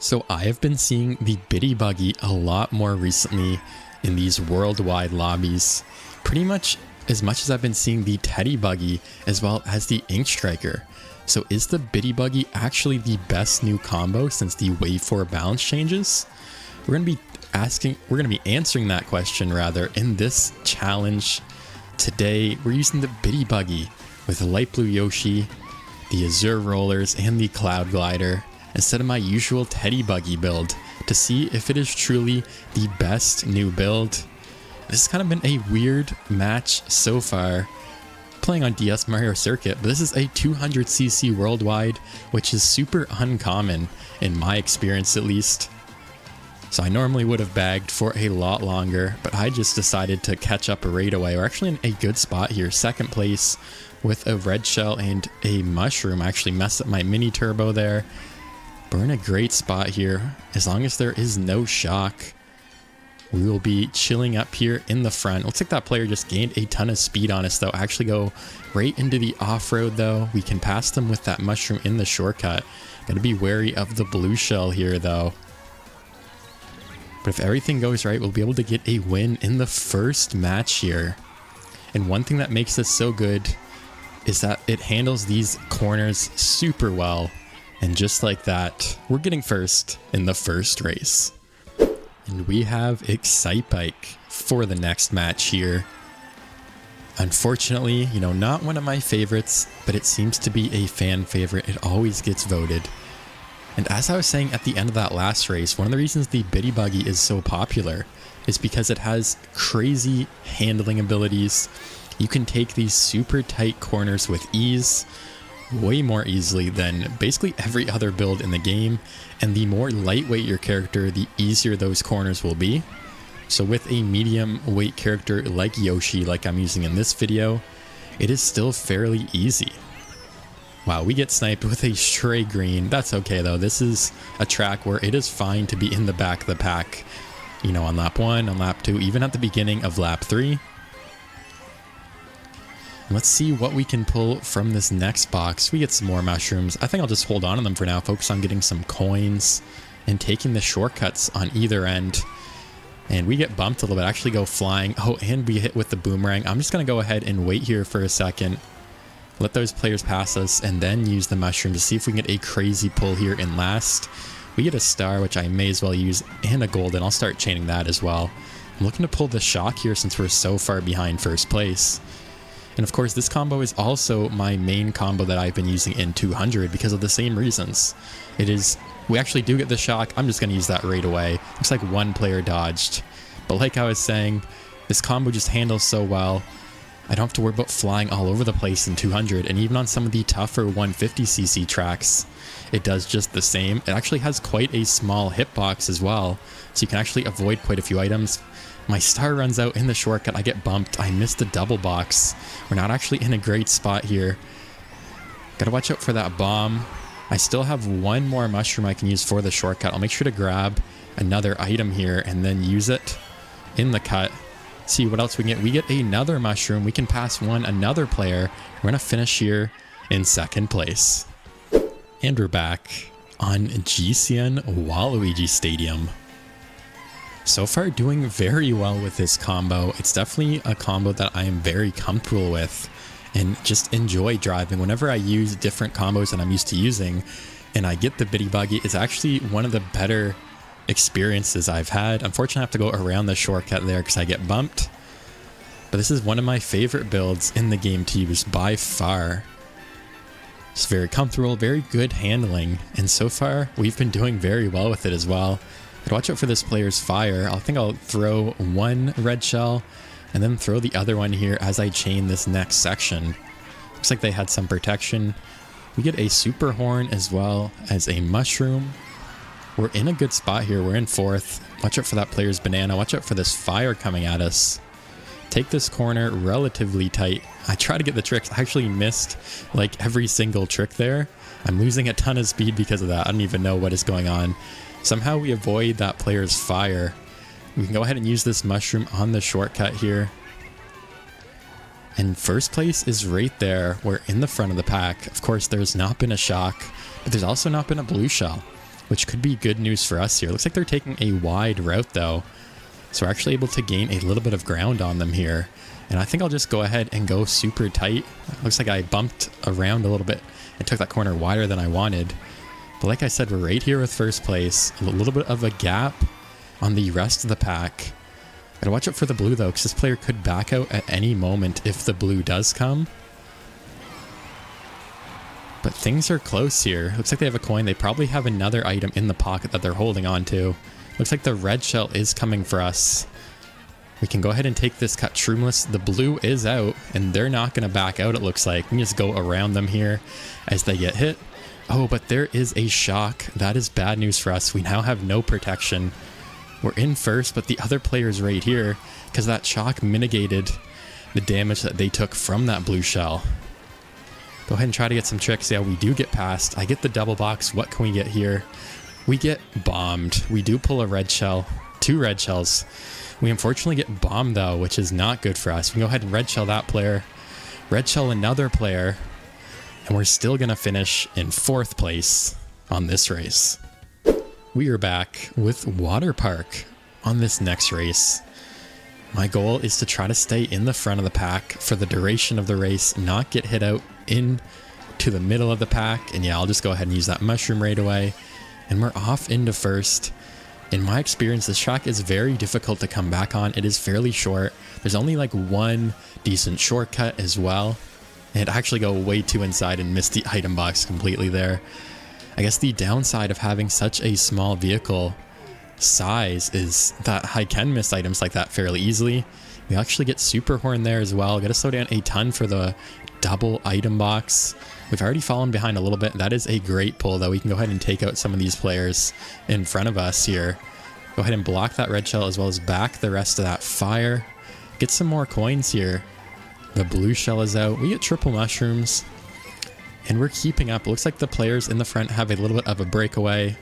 So I have been seeing the Bitty Buggy a lot more recently in these worldwide lobbies. Pretty much as I've been seeing the Teddy Buggy as well as the Ink Striker. So is the Bitty Buggy actually the best new combo since the Wave 4 balance changes? We're going to be answering that question rather in this challenge. Today we're using the Bitty Buggy with the Light Blue Yoshi, the Azure Rollers, and the Cloud Glider instead of my usual Teddy Buggy build to see if it is truly the best new build. This has kind of been a weird match so far, playing on DS Mario Circuit, but this is a 200cc worldwide, which is super uncommon in my experience at least. So I normally would have bagged for a lot longer, but I just decided to catch up right away. We're actually in a good spot here, second place with a red shell and a mushroom. I actually messed up my mini turbo there. But we're in a great spot here. As long as there is no shock, we will be chilling up here in the front. Looks like that player just gained a ton of speed on us though. Actually go right into the off-road though. We can pass them with that mushroom in the shortcut. Gotta be wary of the blue shell here though. But if everything goes right, we'll be able to get a win in the first match here. And one thing that makes this so good is that it handles these corners super well. And just like that, we're getting first in the first race. And we have Excite Bike for the next match here. Unfortunately, not one of my favorites, but it seems to be a fan favorite. It always gets voted. And as I was saying at the end of that last race, one of the reasons the Bitty Buggy is so popular is because it has crazy handling abilities. You can take these super tight corners with ease, way more easily than basically every other build in the game, and the more lightweight your character, the easier those corners will be. So with a medium weight character like Yoshi, like I'm using in this video, it is still fairly easy. Wow, we get sniped with a stray green. That's okay though. This is a track where it is fine to be in the back of the pack, on lap 1, on lap 2, even at the beginning of lap 3. Let's see what we can pull from this next box. We get some more mushrooms. I think I'll just hold on to them for now, focus on getting some coins and taking the shortcuts on either end. And we get bumped a little bit, actually go flying. Oh, and we hit with the boomerang. I'm just going to go ahead and wait here for a second. Let those players pass us and then use the mushroom to see if we can get a crazy pull here in last. We get a star, which I may as well use, and a golden. I'll start chaining that as well. I'm looking to pull the shock here since we're so far behind first place. And of course, this combo is also my main combo that I've been using in 200 because of the same reasons. We actually do get the shock. I'm just going to use that right away. Looks like one player dodged. But like I was saying, this combo just handles so well. I don't have to worry about flying all over the place in 200. And even on some of the tougher 150cc tracks, it does just the same. It actually has quite a small hitbox as well. So you can actually avoid quite a few items. My star runs out in the shortcut. I get bumped. I missed the double box. We're not actually in a great spot here. Gotta watch out for that bomb. I still have one more mushroom I can use for the shortcut. I'll make sure to grab another item here and then use it in the cut. See what else we can get. We get another mushroom. We can pass another player. We're gonna finish here in second place. And we're back on GCN Waluigi Stadium. So far doing very well with this combo. It's definitely a combo that I am very comfortable with and just enjoy driving. Whenever I use different combos that I'm used to using and I get the Bitty Buggy, it's actually one of the better experiences I've had. Unfortunately, I have to go around the shortcut there because I get bumped. But this is one of my favorite builds in the game to use by far. It's very comfortable, very good handling, and so far we've been doing very well with it as well. But watch out for this player's fire. I think I'll throw one red shell and then throw the other one here as I chain this next section. Looks like they had some protection. We get a super horn as well as a mushroom. We're in a good spot here. We're in fourth. Watch out for that player's banana. Watch out for this fire coming at us. Take this corner relatively tight. I try to get the tricks. I actually missed like every single trick there. I'm losing a ton of speed because of that. I don't even know what is going on. Somehow we avoid that player's fire. We can go ahead and use this mushroom on the shortcut here. And first place is right there. We're in the front of the pack. Of course, there's not been a shock, but there's also not been a blue shell. which could be good news for us here. Looks like they're taking a wide route though, so we're actually able to gain a little bit of ground on them here. And I think I'll just go ahead and go super tight. Looks like I bumped around a little bit and took that corner wider than I wanted. But like I said, we're right here with first place. A little bit of a gap on the rest of the pack. Gotta watch out for the blue though, because this player could back out at any moment if the blue does come. But things are close here. Looks like they have a coin. They probably have another item in the pocket that they're holding on to. Looks like the red shell is coming for us. We can go ahead and take this cut shroomless. The blue is out, and they're not going to back out, it looks like. We can just go around them here as they get hit. Oh, but there is a shock. That is bad news for us. We now have no protection. We're in first, but the other player's right here because that shock mitigated the damage that they took from that blue shell. Go ahead and try to get some tricks. Yeah, we do get past. I get the double box. What can we get here? We get bombed. We do pull a red shell. 2 red shells. We unfortunately get bombed though, which is not good for us. We can go ahead and red shell that player. Red shell another player. And we're still going to finish in 4th place on this race. We are back with Water Park on this next race. My goal is to try to stay in the front of the pack for the duration of the race, not get hit out into the middle of the pack. And yeah, I'll just go ahead and use that mushroom right away. And we're off into first. In my experience, this track is very difficult to come back on. It is fairly short. There's only like one decent shortcut as well. And actually go way too inside and miss the item box completely there. I guess the downside of having such a small vehicle size is that I can miss items like that fairly easily. We actually get Super Horn there as well. Got to slow down a ton for the double item box. We've already fallen behind a little bit. That is a great pull though. We can go ahead and take out some of these players in front of us here. Go ahead and block that red shell as well as back the rest of that fire. Get some more coins here. The blue shell is out. We get triple mushrooms. And we're keeping up. It looks like the players in the front have a little bit of a breakaway.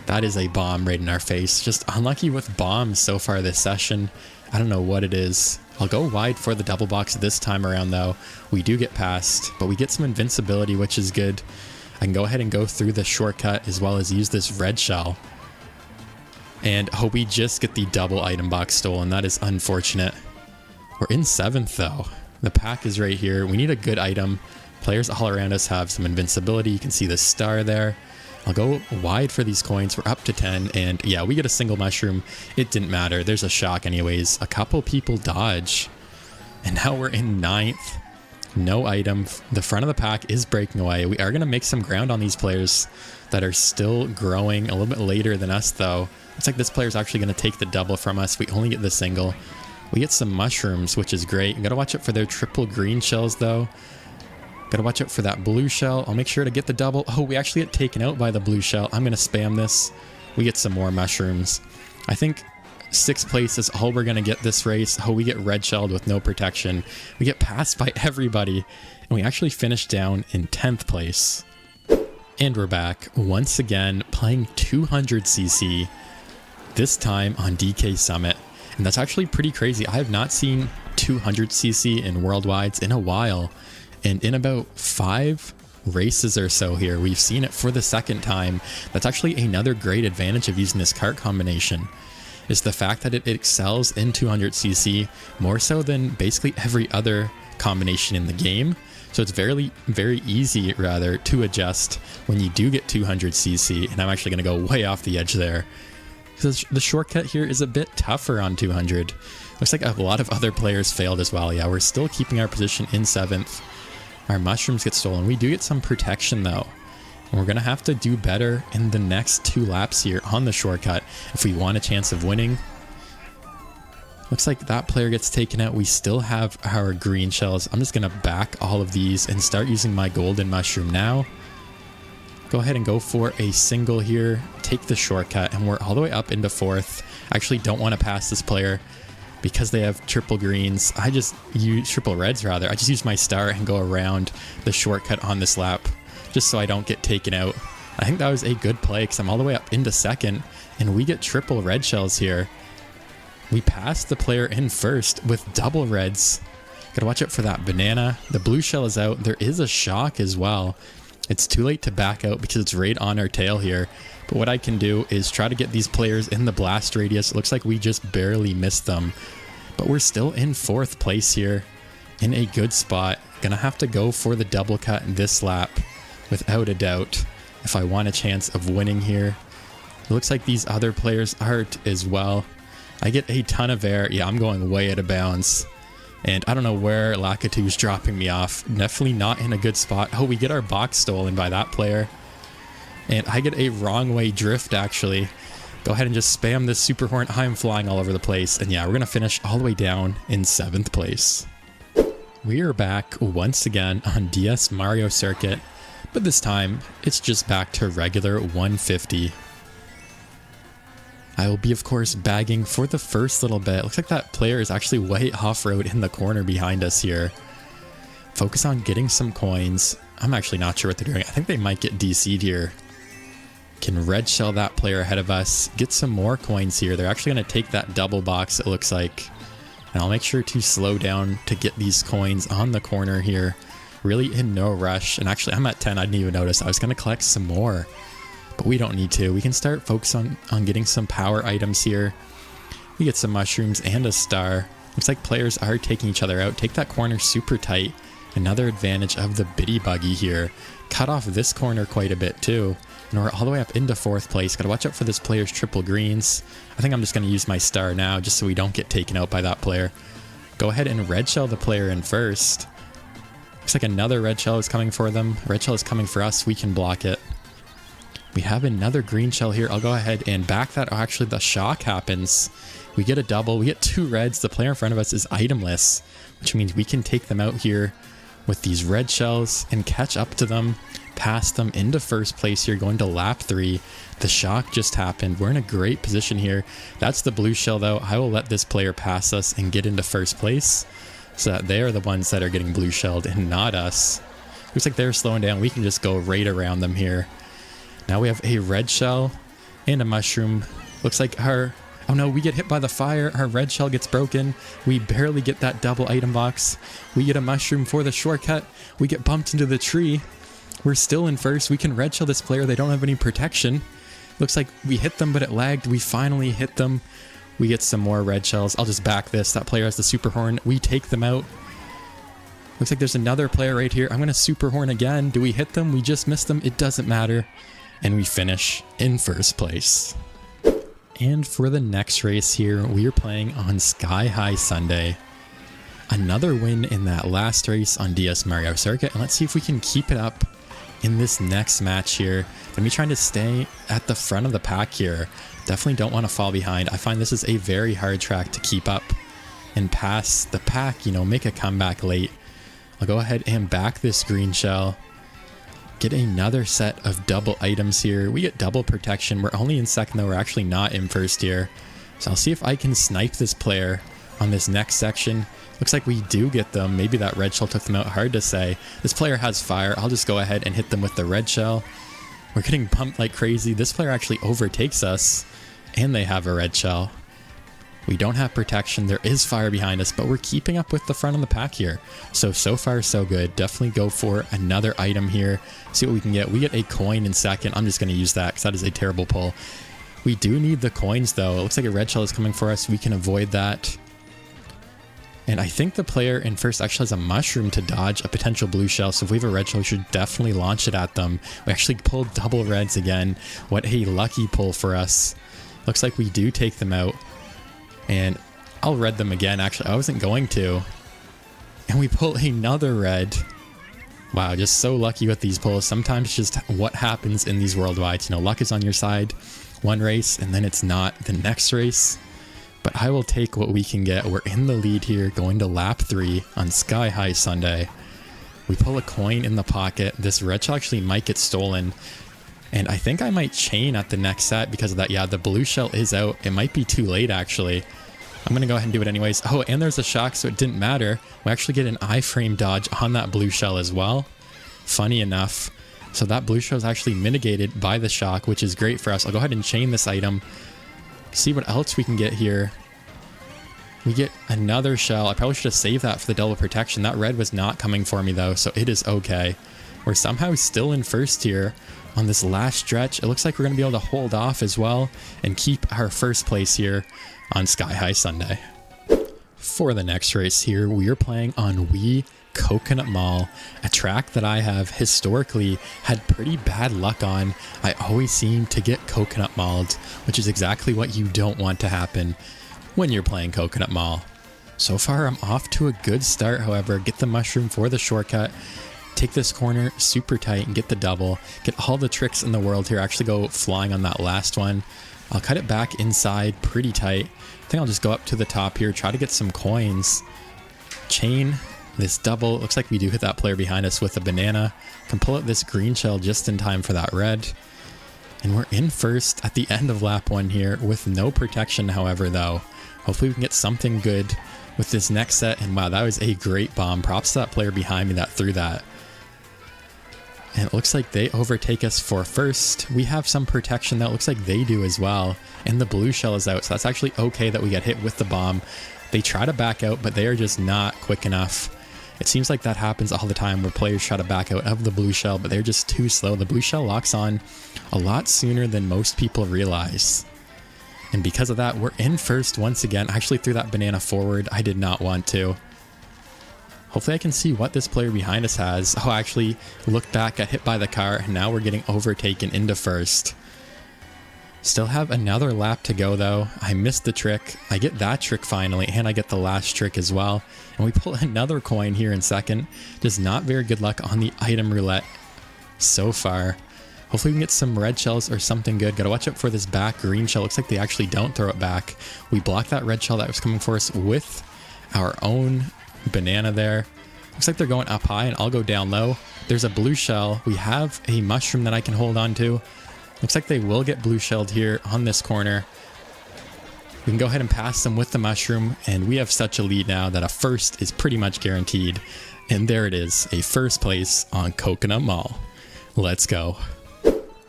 That is a bomb right in our face. Just unlucky with bombs so far this session. I don't know what it is. I'll go wide for the double box this time around though. We do get past, but we get some invincibility, which is good. I can go ahead and go through the shortcut as well as use this red shell. And we just get the double item box stolen. That is unfortunate. We're in 7th though. The pack is right here. We need a good item. Players all around us have some invincibility. You can see the star there. I'll go wide for these coins. We're up to 10. And yeah, we get a single mushroom. It didn't matter. There's a shock anyways. A couple people dodge. And now we're in 9th. No item. The front of the pack is breaking away. We are going to make some ground on these players that are still growing a little bit later than us though. Looks like this player is actually going to take the double from us. We only get the single. We get some mushrooms, which is great. You got to watch out for their triple green shells though. Gotta watch out for that blue shell. I'll make sure to get the double. Oh, we actually get taken out by the blue shell. I'm gonna spam this. We get some more mushrooms. I think 6th place is all we're gonna get this race. Oh, we get red shelled with no protection. We get passed by everybody. And we actually finish down in 10th place. And we're back once again playing 200cc. This time on DK Summit. And that's actually pretty crazy. I have not seen 200cc in Worldwides in a while. And in about 5 races or so here, we've seen it for the 2nd time. That's actually another great advantage of using this kart combination, is the fact that it excels in 200cc more so than basically every other combination in the game. So it's very easy rather to adjust when you do get 200cc. And I'm actually going to go way off the edge there, because the shortcut here is a bit tougher on 200. Looks like a lot of other players failed as well. Yeah, we're still keeping our position in 7th. Our mushrooms get stolen. We do get some protection though. And we're going to have to do better in the next 2 laps here on the shortcut if we want a chance of winning. Looks like that player gets taken out. We still have our green shells. I'm just going to back all of these and start using my golden mushroom now. Go ahead and go for a single here. Take the shortcut and we're all the way up into 4th. I actually don't want to pass this player because they have triple greens. I just use triple reds rather. I just use my star and go around the shortcut on this lap just so I don't get taken out. I think that was a good play because I'm all the way up into 2nd and we get triple red shells here. We pass the player in 1st with double reds. Gotta watch out for that banana. The blue shell is out. There is a shock as well. It's too late to back out because it's right on our tail here. But what I can do is try to get these players in the blast radius. It looks like we just barely missed them. But we're still in 4th place here, in a good spot. Gonna have to go for the double cut this lap, without a doubt, if I want a chance of winning here. It looks like these other players aren't as well. I get a ton of air. Yeah, I'm going way out of bounds. And I don't know where Lakitu's dropping me off. Definitely not in a good spot. Oh, we get our box stolen by that player. And I get a wrong way drift, actually. Go ahead and just spam this super horn. I'm flying all over the place. And yeah, we're going to finish all the way down in 7th place. We are back once again on DS Mario Circuit. But this time, it's just back to regular 150. I will be, of course, bagging for the first little bit. Looks like that player is actually way off-road in the corner behind us here. Focus on getting some coins. I'm actually not sure what they're doing. I think they might get DC'd here. Can red shell that player ahead of us. Get some more coins here. They're actually going to take that double box, it looks like. And I'll make sure to slow down to get these coins on the corner here. Really in no rush. And actually, I'm at 10. I didn't even notice. I was going to collect some more. But we don't need to. We can start focusing on getting some power items here. We get some mushrooms and a star. Looks like players are taking each other out. Take that corner super tight. Another advantage of the biddy buggy here. Cut off this corner quite a bit too. And we're all the way up into 4th place. Gotta watch out for this player's triple greens. I think I'm just gonna use my star now just so we don't get taken out by that player. Go ahead and red shell the player in first. Looks like another red shell is coming for them. Red shell is coming for us. We can block it. We have another green shell here. I'll go ahead and back that. Oh, actually, the shock happens. We get a double. We get 2 reds. The player in front of us is itemless, which means we can take them out here with these red shells and catch up to them, pass them into 1st place here, going to lap 3. The shock just happened. We're in a great position here. That's the blue shell, though. I will let this player pass us and get into 1st place so that they are the ones that are getting blue shelled and not us. Looks like they're slowing down. We can just go right around them here. Now we have a red shell and a mushroom. Looks like our... Oh no, we get hit by the fire. Our red shell gets broken. We barely get that double item box. We get a mushroom for the shortcut. We get bumped into the tree. We're still in 1st. We can red shell this player. They don't have any protection. Looks like we hit them, but it lagged. We finally hit them. We get some more red shells. I'll just back this. That player has the super horn. We take them out. Looks like there's another player right here. I'm going to super horn again. Do we hit them? We just missed them. It doesn't matter. And we finish in 1st place. And for the next race here, we are playing on Sky High Sunday. Another win in that last race on DS Mario Circuit. And let's see if we can keep it up in this next match here. Gonna be trying to stay at the front of the pack here. Definitely don't want to fall behind. I find this is a very hard track to keep up and pass the pack, you know, make a comeback late. I'll go ahead and back this green shell. Get another set of double items here. We get double protection. We're only in 2nd though. We're actually not in 1st here. So I'll see if I can snipe this player on this next section. Looks like we do get them. Maybe that red shell took them out. Hard to say. This player has fire. I'll just go ahead and hit them with the red shell. We're getting pumped like crazy. This player actually overtakes us and they have a red shell. We don't have protection. There is fire behind us, but we're keeping up with the front of the pack here. So far, so good. Definitely go for another item here. See what we can get. We get a coin in 2nd. I'm just going to use that because that is a terrible pull. We do need the coins, though. It looks like a red shell is coming for us. We can avoid that. And I think the player in 1st actually has a mushroom to dodge a potential blue shell. So if we have a red shell, we should definitely launch it at them. We actually pulled double reds again. What a lucky pull for us. Looks like we do take them out. And I'll red them again. Actually, I wasn't going to. And we pull another red. Wow, just so lucky with these pulls. Sometimes just what happens in these worldwides. You know, luck is on your side one race, and then it's not the next race. But I will take what we can get. We're in the lead here, going to lap 3 on Sky High Sunday. We pull a coin in the pocket. This red shell actually might get stolen. And I think I might chain at the next set because of that. Yeah, the blue shell is out. It might be too late, actually. I'm going to go ahead and do it anyways. Oh, and there's a shock, so it didn't matter. We actually get an iframe dodge on that blue shell as well. Funny enough. So that blue shell is actually mitigated by the shock, which is great for us. I'll go ahead and chain this item. See what else we can get here. We get another shell. I probably should have saved that for the double protection. That red was not coming for me, though, so it is okay. We're somehow still in first here on this last stretch. It looks like we're going to be able to hold off as well and keep our first place here on Sky High Sunday. For the next race here, we are playing on Wii Coconut Mall, a track that I have historically had pretty bad luck on. I always seem to get coconut mauled, which is exactly what you don't want to happen when you're playing Coconut Mall. So far, I'm off to a good start, however. Get the mushroom for the shortcut, take this corner super tight and get the double, get all the tricks in the world here, actually go flying on that last one. I'll cut it back inside pretty tight. I think I'll just go up to the top here, try to get some coins. Chain this double. Looks like we do hit that player behind us with a banana. Can pull out this green shell just in time for that red. And we're in first at the end of lap 1 here with no protection, however, though. Hopefully we can get something good with this next set. And wow, that was a great bomb. Props to that player behind me that threw that. And it looks like they overtake us for first. We have some protection though. It looks like they do as well. And the blue shell is out. So that's actually okay that we get hit with the bomb. They try to back out, but they are just not quick enough. It seems like that happens all the time where players try to back out of the blue shell, but they're just too slow. The blue shell locks on a lot sooner than most people realize. And because of that, we're in first once again. I actually threw that banana forward. I did not want to. Hopefully I can see what this player behind us has. Oh, I actually looked back, got hit by the car, and now we're getting overtaken into first. Still have another lap to go though. I missed the trick. I get that trick finally, and I get the last trick as well. And we pull another coin here in second. Just not very good luck on the item roulette so far. Hopefully we can get some red shells or something good. Gotta watch out for this back green shell. Looks like they actually don't throw it back. We block that red shell that was coming for us with our own banana there. Looks like they're going up high and I'll go down low. There's a blue shell. We have a mushroom that I can hold on to. Looks like they will get blue shelled here on this corner. We can go ahead and pass them with the mushroom, and we have such a lead now that a first is pretty much guaranteed. And there it is, a first place on Coconut Mall. Let's go.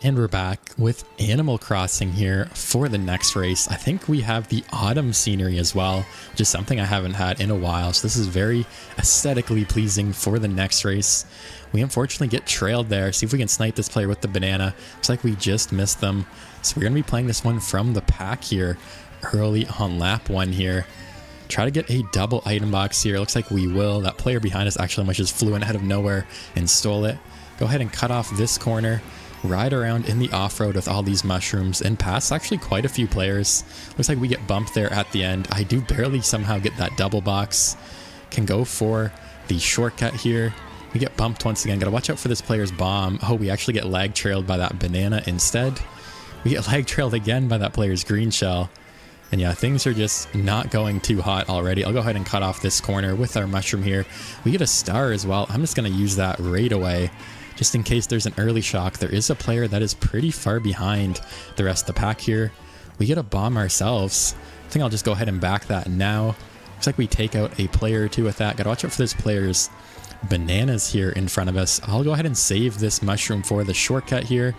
And we're back with Animal Crossing here for the next race. I think we have the autumn scenery as well, which is something I haven't had in a while. So this is very aesthetically pleasing for the next race. We unfortunately get trailed there. See if we can snipe this player with the banana. Looks like we just missed them. So we're going to be playing this one from the pack here early on lap 1 here. Try to get a double item box here. Looks like we will. That player behind us actually almost just flew in out of nowhere and stole it. Go ahead and cut off this corner. Ride around in the off-road with all these mushrooms and pass actually quite a few players. Looks like we get bumped there at the end. I do barely somehow get that double box. Can go for the shortcut here. We get bumped once again. Gotta watch out for this player's bomb. Oh, we actually get lag trailed by that banana instead. We get lag trailed again by that player's green shell. And yeah, things are just not going too hot already. I'll go ahead and cut off this corner with our mushroom here. We get a star as well. I'm just gonna use that right away. Just in case there's an early shock. There is a player that is pretty far behind the rest of the pack here. We get a bomb ourselves. I think I'll just go ahead and back that now. Looks like we take out a player or two with that. Gotta watch out for this player's bananas here in front of us. I'll go ahead and save this mushroom for the shortcut here.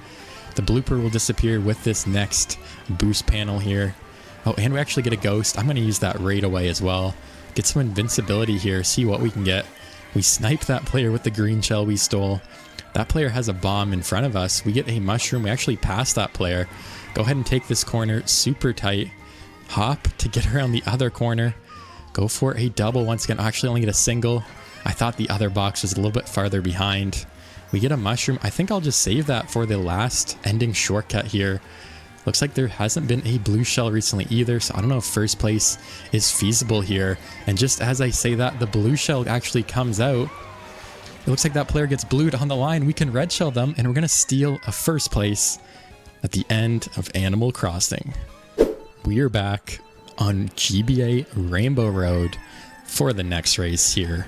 The blooper will disappear with this next boost panel here. Oh, and we actually get a ghost. I'm going to use that right away as well. Get some invincibility here. See what we can get. We snipe that player with the green shell we stole. That player has a bomb in front of us. We get a mushroom. We actually pass that player. Go ahead and take this corner super tight. Hop to get around the other corner. Go for a double once again. Actually only get a single. I thought the other box was a little bit farther behind. We get a mushroom. I think I'll just save that for the last ending shortcut here. Looks like there hasn't been a blue shell recently either, so I don't know if first place is feasible here. And just as I say that, the blue shell actually comes out. It looks like that player gets blued on the line. We can red shell them, and we're going to steal a first place at the end of Animal Crossing. We're back on GBA Rainbow Road for the next race here.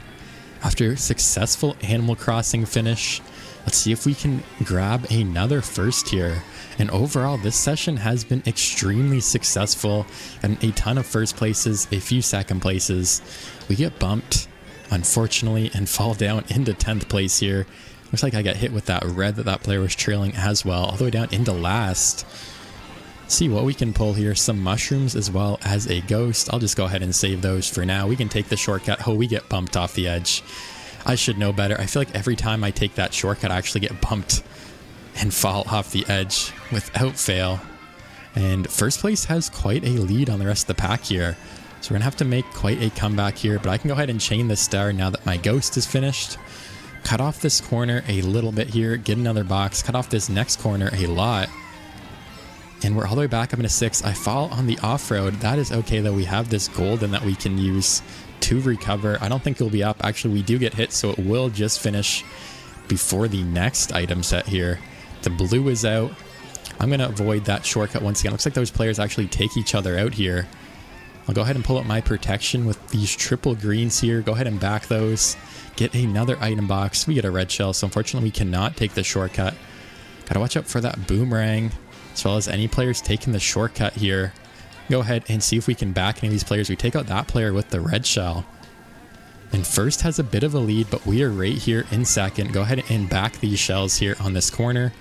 After a successful Animal Crossing finish, let's see if we can grab another first here. And overall, this session has been extremely successful, and a ton of first places, a few second places. We get bumped, unfortunately, and fall down into 10th place here. Looks like I got hit with that red that player was trailing as well, all the way down into last. See what we can pull here. Some mushrooms as well as a ghost. I'll just go ahead and save those for now. We can take the shortcut. Oh, we get bumped off the edge. I should know better. I feel like every time I take that shortcut, I actually get bumped and fall off the edge without fail. And first place has quite a lead on the rest of the pack here. So we're going to have to make quite a comeback here, but I can go ahead and chain this star now that my ghost is finished. Cut off this corner a little bit here, get another box, cut off this next corner a lot. And we're all the way back up into 6. I fall on the off-road. That is okay, though. We have this golden that we can use to recover. I don't think it'll be up. Actually, we do get hit, so it will just finish before the next item set here. The blue is out. I'm going to avoid that shortcut once again. Looks like those players actually take each other out here. I'll go ahead and pull up my protection with these triple greens here. Go ahead and back those. Get another item box. We get a red shell, so unfortunately we cannot take the shortcut. Gotta watch out for that boomerang, as well as any players taking the shortcut here. Go ahead and see if we can back any of these players. We take out that player with the red shell. And first has a bit of a lead, but we are right here in second. Go ahead and back these shells here on this corner.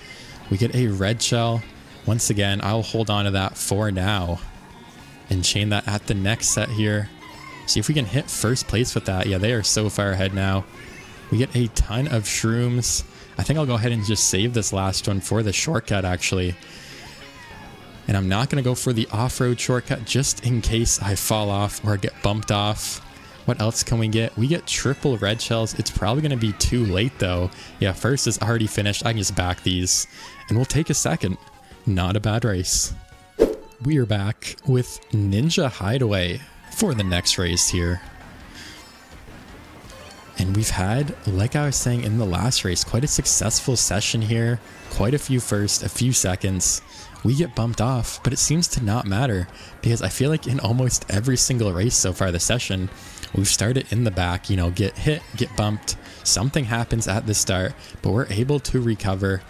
We get a red shell. Once again, I'll hold on to that for now and chain that at the next set here. See if we can hit first place with that. Yeah, they are so far ahead now. We get a ton of shrooms. I think I'll go ahead and just save this last one for the shortcut, actually. And I'm not going to go for the off-road shortcut just in case I fall off or get bumped off. What else can we get? We get triple red shells. It's probably going to be too late, though. Yeah, first is already finished. I can just back these. And we'll take a second. Not a bad race. We are back with Ninja Hideaway for the next race here. And we've had, like I was saying in the last race, quite a successful session here. Quite a few firsts, a few seconds. We get bumped off, but it seems to not matter because I feel like in almost every single race so far this session, we've started in the back, you know, get hit, get bumped. Something happens at the start, but we're able to recover.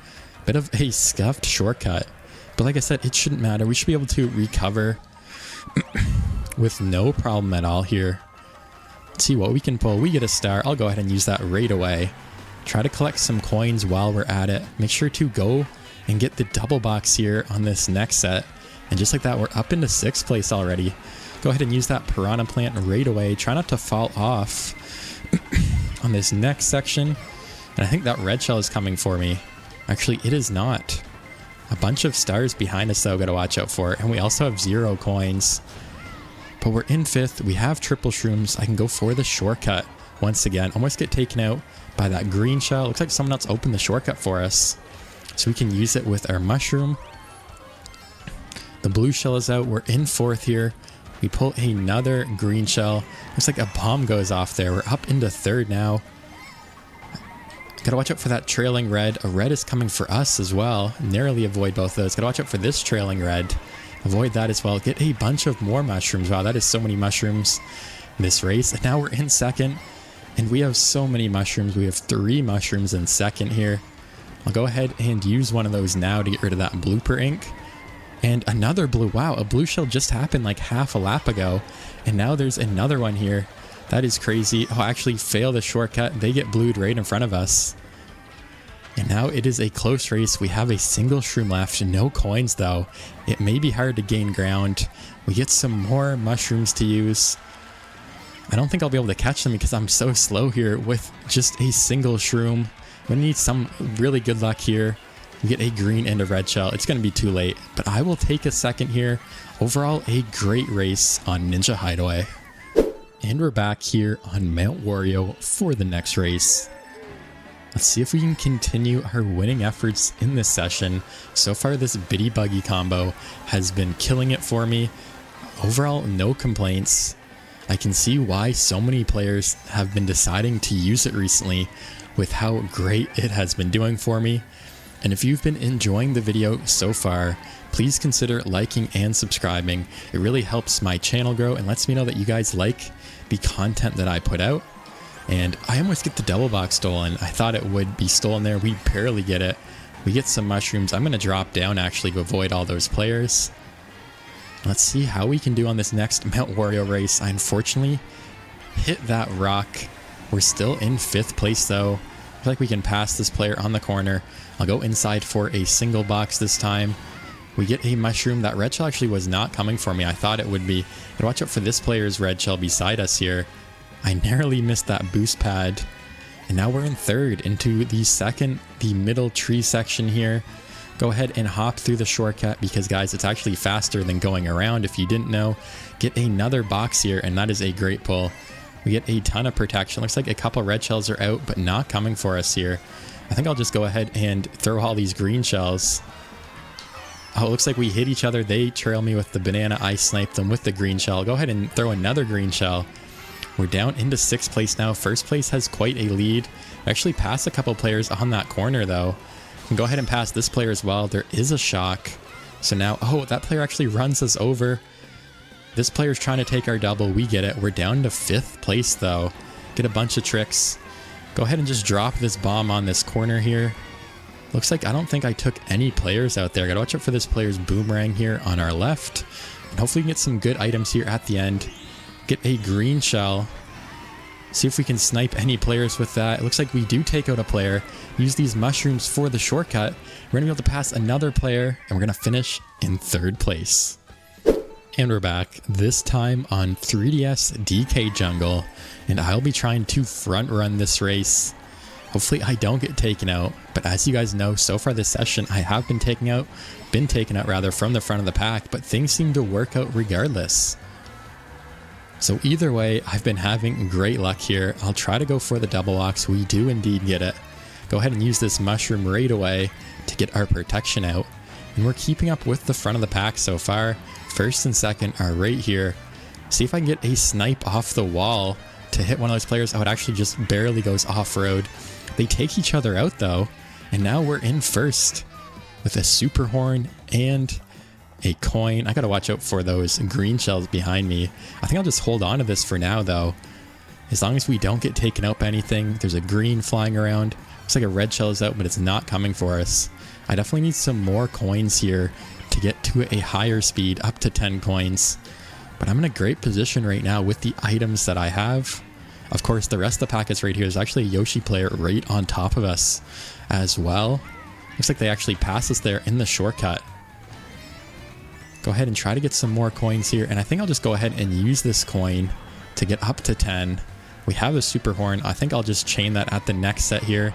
Bit of a scuffed shortcut. But like I said, it shouldn't matter. We should be able to recover with no problem at all here. Let's see what we can pull. We get a star. I'll go ahead and use that right away. Try to collect some coins while we're at it. Make sure to go and get the double box here on this next set. And just like that, we're up into 6th place already. Go ahead and use that piranha plant right away. Try not to fall off on this next section. And I think that red shell is coming for me. Actually, it is not. A bunch of stars behind us, though, gotta watch out for. And we also have 0 coins. But we're in 5th. We have triple shrooms. I can go for the shortcut once again. Almost get taken out by that green shell. Looks like someone else opened the shortcut for us. So we can use it with our mushroom. The blue shell is out. We're in 4th here. We pull another green shell. Looks like a bomb goes off there. We're up into 3rd now. Gotta watch out for that trailing red. A red is coming for us as well. Narrowly avoid both of those. Gotta watch out for this trailing red. Avoid that as well. Get a bunch of more mushrooms. Wow, that is so many mushrooms in this race. And now we're in 2nd. And we have so many mushrooms. We have 3 mushrooms in 2nd here. I'll go ahead and use one of those now to get rid of that blooper ink. And another blue. Wow, a blue shell just happened like half a lap ago. And now there's another one here. That is crazy. Oh, actually fail the shortcut. They get blued right in front of us. And now it is a close race. We have a single shroom left. No coins, though. It may be hard to gain ground. We get some more mushrooms to use. I don't think I'll be able to catch them because I'm so slow here with just a single shroom. I'm going to need some really good luck here. We get a green and a red shell. It's going to be too late, but I will take a second here. Overall, a great race on Ninja Hideaway. And we're back here on Mount Wario for the next race. Let's see if we can continue our winning efforts in this session. So far, this Biddy Buggy combo has been killing it for me. Overall, no complaints. I can see why so many players have been deciding to use it recently with how great it has been doing for me. And if you've been enjoying the video so far, please consider liking and subscribing. It really helps my channel grow and lets me know that you guys like the content that I put out. And I almost get the double box stolen. I thought it would be stolen there. We barely get it. We get some mushrooms. I'm going to drop down actually to avoid all those players. Let's see how we can do on this next Mount Wario race. I unfortunately hit that rock. We're still in 5th place though. I feel like we can pass this player on the corner. I'll go inside for a single box this time. We get a mushroom. That red shell actually was not coming for me. I thought it would be. But watch out for this player's red shell beside us here. I narrowly missed that boost pad. And now we're in third into the middle tree section here. Go ahead and hop through the shortcut because, guys, it's actually faster than going around. If you didn't know, get another box here, and that is a great pull. We get a ton of protection. Looks like a couple red shells are out, but not coming for us here. I think I'll just go ahead and throw all these green shells. Oh, it looks like we hit each other. They trail me with the banana. I sniped them with the green shell. Go ahead and throw another green shell. We're down into 6th place now. First place has quite a lead. I actually passed a couple players on that corner, though. Can go ahead and pass this player as well. There is a shock. So now, oh, that player actually runs us over. This player's trying to take our double. We get it. We're down to 5th place, though. Get a bunch of tricks. Go ahead and just drop this bomb on this corner here. Looks like I don't think I took any players out there. Gotta watch out for this player's boomerang here on our left. And hopefully we can get some good items here at the end. Get a green shell. See if we can snipe any players with that. It looks like we do take out a player. Use these mushrooms for the shortcut. We're gonna be able to pass another player, and we're gonna finish in 3rd place. And we're back, this time on 3DS DK Jungle, and I'll be trying to front run this race. Hopefully I don't get taken out, but as you guys know, so far this session I have been taken out rather from the front of the pack, but things seem to work out regardless. So either way, I've been having great luck here. I'll try to go for the double box. We do indeed get it. Go ahead and use this mushroom right away to get our protection out. And we're keeping up with the front of the pack so far. 1st and 2nd are right here. See if I can get a snipe off the wall to hit one of those players. Oh, it actually just barely goes off-road. They take each other out, though. And now we're in 1st with a super horn and a coin. I gotta watch out for those green shells behind me. I think I'll just hold on to this for now, though. As long as we don't get taken out by anything. There's a green flying around. Looks like a red shell is out, but it's not coming for us. I definitely need some more coins here to get to a higher speed, up to 10 coins. But I'm in a great position right now with the items that I have. Of course, the rest of the pack is right here. There's actually a Yoshi player right on top of us as well. Looks like they actually passed us there in the shortcut. Go ahead and try to get some more coins here. And I think I'll just go ahead and use this coin to get up to 10. We have a super horn. I think I'll just chain that at the next set here.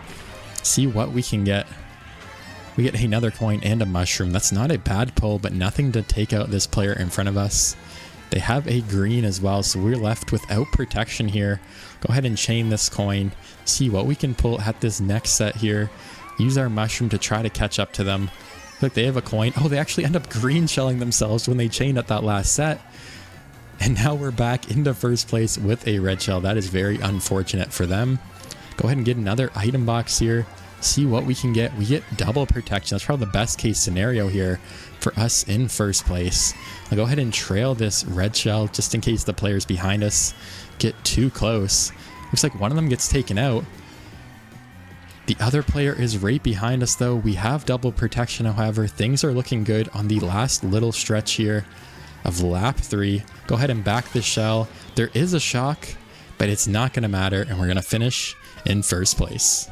See what we can get. We get another coin and a mushroom. That's not a bad pull, but nothing to take out this player in front of us. They have a green as well, so we're left without protection here. Go ahead and chain this coin. See what we can pull at this next set here. Use our mushroom to try to catch up to them. Look, they have a coin. Oh, they actually end up green shelling themselves when they chained at that last set. And now we're back into 1st place with a red shell. That is very unfortunate for them. Go ahead and get another item box here. See what we can get. We get double protection. That's probably the best case scenario here for us in 1st place. I'll go ahead and trail this red shell just in case the players behind us get too close. Looks like one of them gets taken out. The other player is right behind us, though. We have double protection, however. Things are looking good on the last little stretch here of lap 3. Go ahead and back this shell. There is a shock, but it's not going to matter, and we're going to finish in 1st place.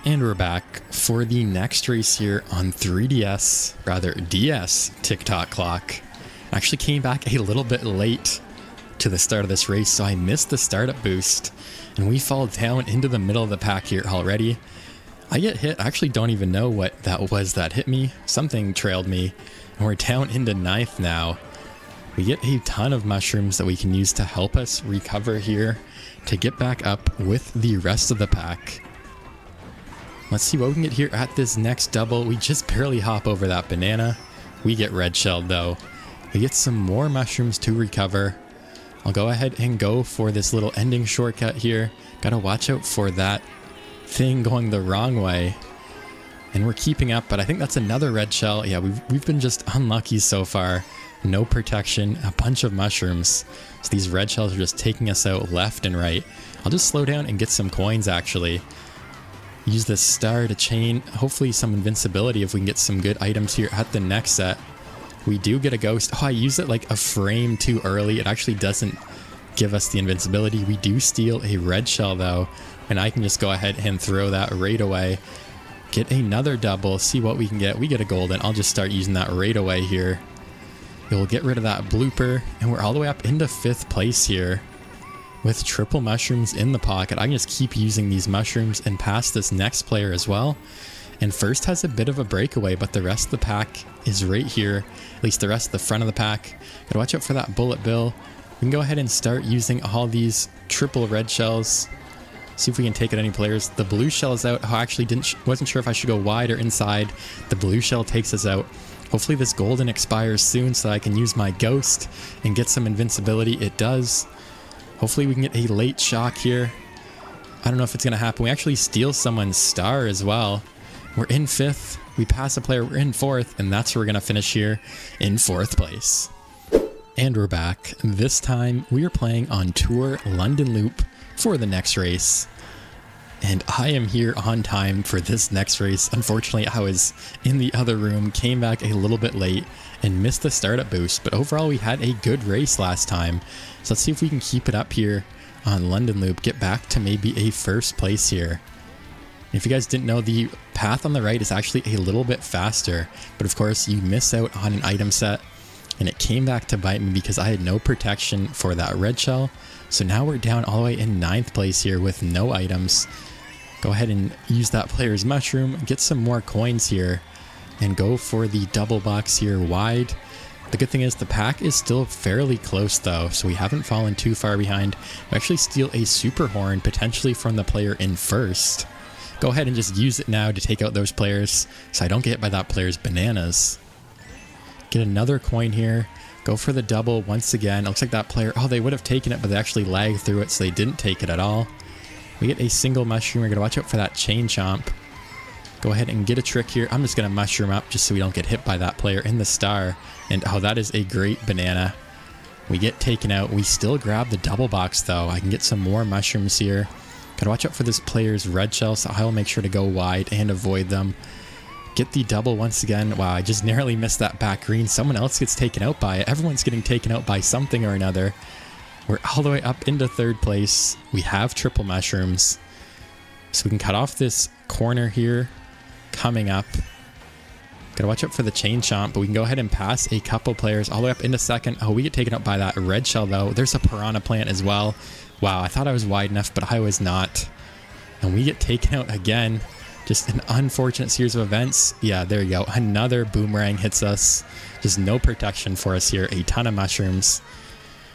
And we're back for the next race here on DS TikTok clock. I actually came back a little bit late to the start of this race, so I missed the startup boost. And we fall down into the middle of the pack here already. I get hit. I actually don't even know what that was that hit me. Something trailed me. And we're down into 9th now. We get a ton of mushrooms that we can use to help us recover here to get back up with the rest of the pack. Let's see what we can get here at this next double. We just barely hop over that banana. We get red shelled, though. We get some more mushrooms to recover. I'll go ahead and go for this little ending shortcut here. Gotta watch out for that thing going the wrong way. And we're keeping up, but I think that's another red shell. Yeah, we've been just unlucky so far. No protection, a bunch of mushrooms. So these red shells are just taking us out left and right. I'll just slow down and get some coins, actually. Use this star to chain. Hopefully some invincibility if we can get some good items here at the next set. We do get a ghost. Oh, I used it like a frame too early. It actually doesn't give us the invincibility. We do steal a red shell, though, and I can just go ahead and throw that right away. Get another double, see what we can get. We get a golden. I'll just start using that right away here. We'll get rid of that blooper, and we're all the way up into 5th place here. with triple mushrooms in the pocket. I can just keep using these mushrooms and pass this next player as well. And first has a bit of a breakaway, but the rest of the pack is right here. At least the rest of the front of the pack. Gotta watch out for that bullet bill. We can go ahead and start using all these triple red shells. See if we can take out any players. The blue shell is out. Oh, I actually wasn't sure if I should go wide or inside. The blue shell takes us out. Hopefully this golden expires soon so I can use my ghost and get some invincibility. It does. Hopefully we can get a late shock here. I don't know if it's going to happen. We actually steal someone's star as well. We're in 5th. We pass a player. We're in 4th. And that's where we're going to finish here in 4th place. And we're back. This time we are playing on Tour London Loop for the next race. And I am here on time for this next race. Unfortunately, I was in the other room, came back a little bit late, and missed the startup boost. But overall, we had a good race last time. So let's see if we can keep it up here on London Loop, get back to maybe a first place here. If you guys didn't know, the path on the right is actually a little bit faster. But of course, you miss out on an item set. And it came back to bite me because I had no protection for that red shell. So now we're down all the way in 9th place here with no items. Go ahead and use that player's mushroom, get some more coins here, and go for the double box here wide. The good thing is the pack is still fairly close though, so we haven't fallen too far behind. We actually steal a super horn potentially from the player in 1st. Go ahead and just use it now to take out those players so I don't get hit by that player's bananas. Get another coin here. Go for the double once again. It looks like that player, oh, they would have taken it, but they actually lagged through it, so they didn't take it at all. We get a single mushroom. We're going to watch out for that chain chomp. Go ahead and get a trick here. I'm just going to mushroom up just so we don't get hit by that player in the star. And oh, that is a great banana. We get taken out. We still grab the double box though. I can get some more mushrooms here. Got to watch out for this player's red shell, so I will make sure to go wide and avoid them. Get the double once again. Wow, I just narrowly missed that back green. Someone else gets taken out by it. Everyone's getting taken out by something or another. We're all the way up into 3rd place. We have triple mushrooms. So we can cut off this corner here coming up. Gotta watch out for the chain chomp, but we can go ahead and pass a couple players all the way up into 2nd. Oh, we get taken out by that red shell though. There's a piranha plant as well. Wow, I thought I was wide enough, but I was not. And we get taken out again. Just an unfortunate series of events. Yeah, there you go. Another boomerang hits us. Just no protection for us here. A ton of mushrooms.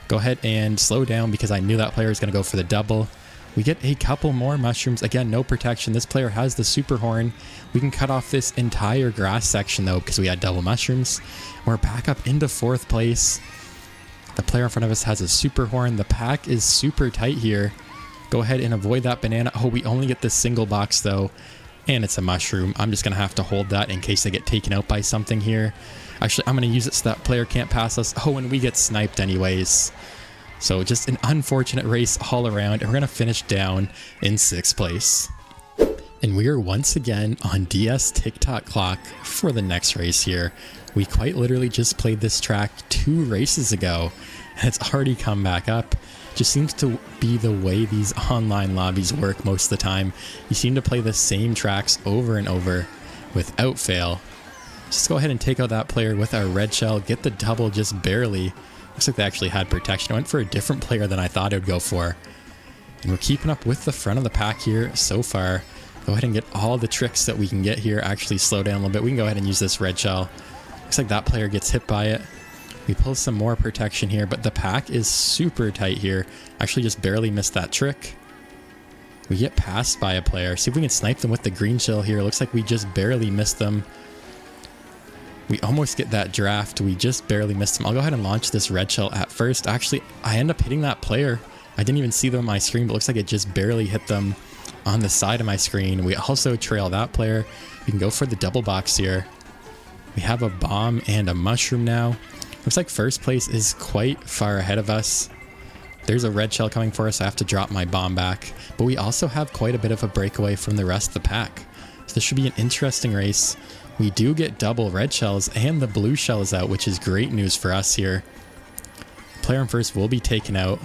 Go ahead and slow down because I knew that player was going to go for the double. We get a couple more mushrooms. Again, no protection. This player has the super horn. We can cut off this entire grass section though because we had double mushrooms. We're back up into 4th place. The player in front of us has a super horn. The pack is super tight here. Go ahead and avoid that banana. Oh, we only get this single box though. And it's a mushroom. I'm just going to have to hold that in case they get taken out by something here. Actually, I'm going to use it so that player can't pass us. Oh, and we get sniped anyways. So just an unfortunate race all around. And we're going to finish down in 6th place. And we are once again on DS TikTok clock for the next race here. We quite literally just played this track 2 races ago. And it's already come back up. Just seems to be the way these online lobbies work most of the time. You seem to play the same tracks over and over without fail. Just go ahead and take out that player with our red shell. Get the double just barely. Looks like they actually had protection. I went for a different player than I thought it would go for. And we're keeping up with the front of the pack here so far. Go ahead and get all the tricks that we can get here. Actually slow down a little bit. We can go ahead and use this red shell. Looks like that player gets hit by it. We pull some more protection here, but the pack is super tight here. Actually just barely missed that trick. We get passed by a player. See if we can snipe them with the green shell here. Looks like we just barely missed them. We almost get that draft. We just barely missed them. I'll go ahead and launch this red shell at first. Actually, I end up hitting that player. I didn't even see them on my screen, but it looks like it just barely hit them on the side of my screen. We also trail that player. We can go for the double box here. We have a bomb and a mushroom now. Looks like first place is quite far ahead of us. There's a red shell coming for us. I have to drop my bomb back. But we also have quite a bit of a breakaway from the rest of the pack. So this should be an interesting race. We do get double red shells and the blue shell is out, which is great news for us here. Player in first will be taken out.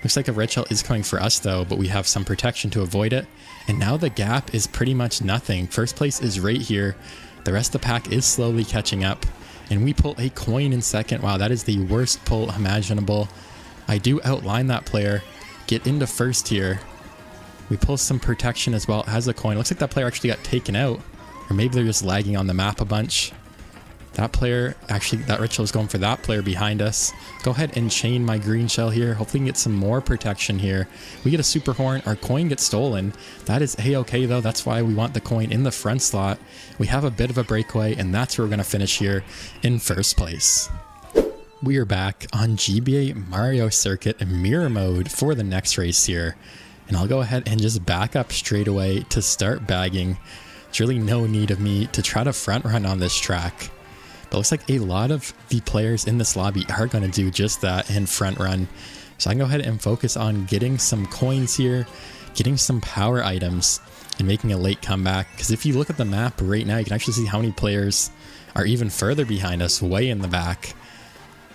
Looks like a red shell is coming for us though, but we have some protection to avoid it. And now the gap is pretty much nothing. First place is right here. The rest of the pack is slowly catching up. And we pull a coin in second. Wow, that is the worst pull imaginable. I do outline that player. get into first here. We pull some protection as well as a coin. Looks like that player actually got taken out. Or maybe they're just lagging on the map a bunch. That player, actually, that red shell is going for that player behind us. Go ahead and chain my green shell here. Hopefully we can get some more protection here. We get a super horn. Our coin gets stolen. That is a-okay though. That's why we want the coin in the front slot. We have a bit of a breakaway, and that's where we're going to finish here in first place. We are back on GBA Mario Circuit Mirror Mode for the next race here. And I'll go ahead and just back up straight away to start bagging. There's really no need of me to try to front run on this track. But it looks like a lot of the players in this lobby are going to do just that and front run. So I can go ahead and focus on getting some coins here, getting some power items, and making a late comeback. Because if you look at the map right now, you can actually see how many players are even further behind us, way in the back,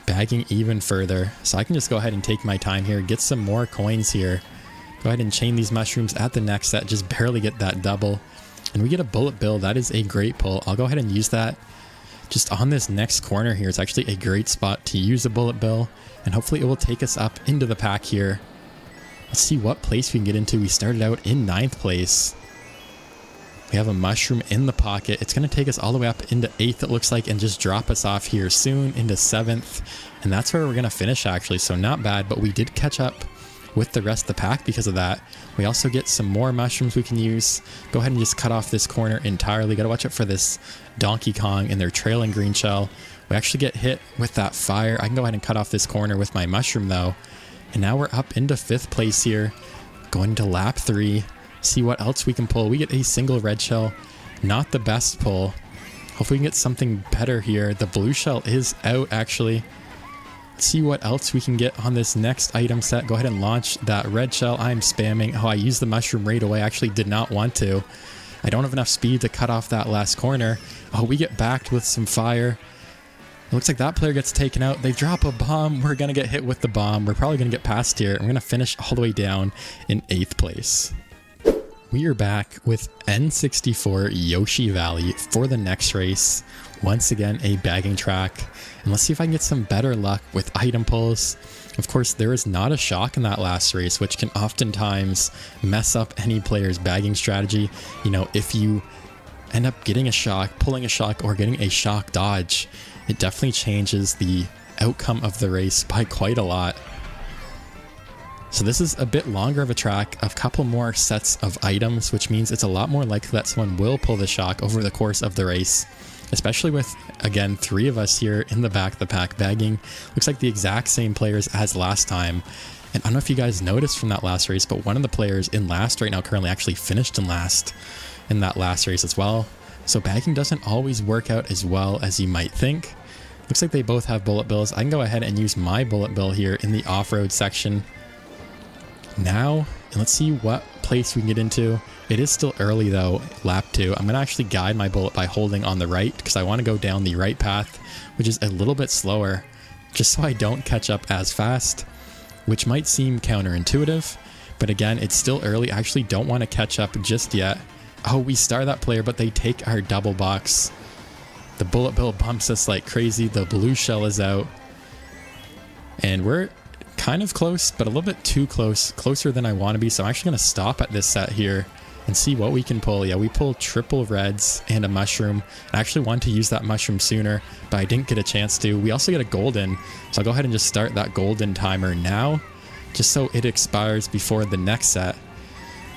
bagging even further. So I can just go ahead and take my time here, get some more coins here. Go ahead and chain these mushrooms at the next set, just barely get that double. And we get a bullet bill. That is a great pull. I'll go ahead and use that. Just on this next corner here, it's actually a great spot to use a bullet bill, and hopefully it will take us up into the pack here. Let's see what place we can get into. We started out in 9th place. We have a mushroom in the pocket. It's going to take us all the way up into 8th, it looks like, and just drop us off here soon into 7th. And that's where we're going to finish, actually, so not bad, but we did catch up with the rest of the pack because of that. We also get some more mushrooms we can use. Go ahead and just cut off this corner entirely. Gotta watch out for this Donkey Kong and their trailing green shell. We actually get hit with that fire. I can go ahead and cut off this corner with my mushroom though. And now we're up into 5th place here. Going to lap 3. See what else we can pull. We get a single red shell. Not the best pull. Hopefully we can get something better here. The blue shell is out actually. See what else we can get on this next item set. Go ahead and launch that red shell. I'm spamming. Oh, I used the mushroom right away. I actually did not want to. I don't have enough speed to cut off that last corner. Oh, we get backed with some fire. It looks like that player gets taken out. They drop a bomb. We're going to get hit with the bomb. We're probably going to get past here. We're going to finish all the way down in 8th place. We are back with N64 Yoshi Valley for the next race. Once again, a bagging track. And let's see if I can get some better luck with item pulls. Of course, there is not a shock in that last race, which can oftentimes mess up any player's bagging strategy. You know, if you end up getting a shock, pulling a shock, or getting a shock dodge, it definitely changes the outcome of the race by quite a lot. So this is a bit longer of a track, a couple more sets of items, which means it's a lot more likely that someone will pull the shock over the course of the race. Especially with, again, 3 of us here in the back of the pack bagging. Looks like the exact same players as last time. And I don't know if you guys noticed from that last race, but one of the players in last right now currently actually finished in last in that last race as well. So bagging doesn't always work out as well as you might think. Looks like they both have bullet bills. I can go ahead and use my bullet bill here in the off-road section now. And let's see what place we can get into. It is still early though, lap 2. I'm going to actually guide my bullet by holding on the right because I want to go down the right path, which is a little bit slower, just so I don't catch up as fast, which might seem counterintuitive, but again, it's still early. I actually don't want to catch up just yet. Oh, we star that player, but they take our double box. The bullet bill bumps us like crazy. The blue shell is out. And we're kind of close, but a little bit too close, closer than I want to be. So I'm actually going to stop at this set here and see what we can pull. Yeah, we pulled triple reds and a mushroom. I actually wanted to use that mushroom sooner, but I didn't get a chance to. We also get a golden, so I'll go ahead and just start that golden timer now, just so it expires before the next set.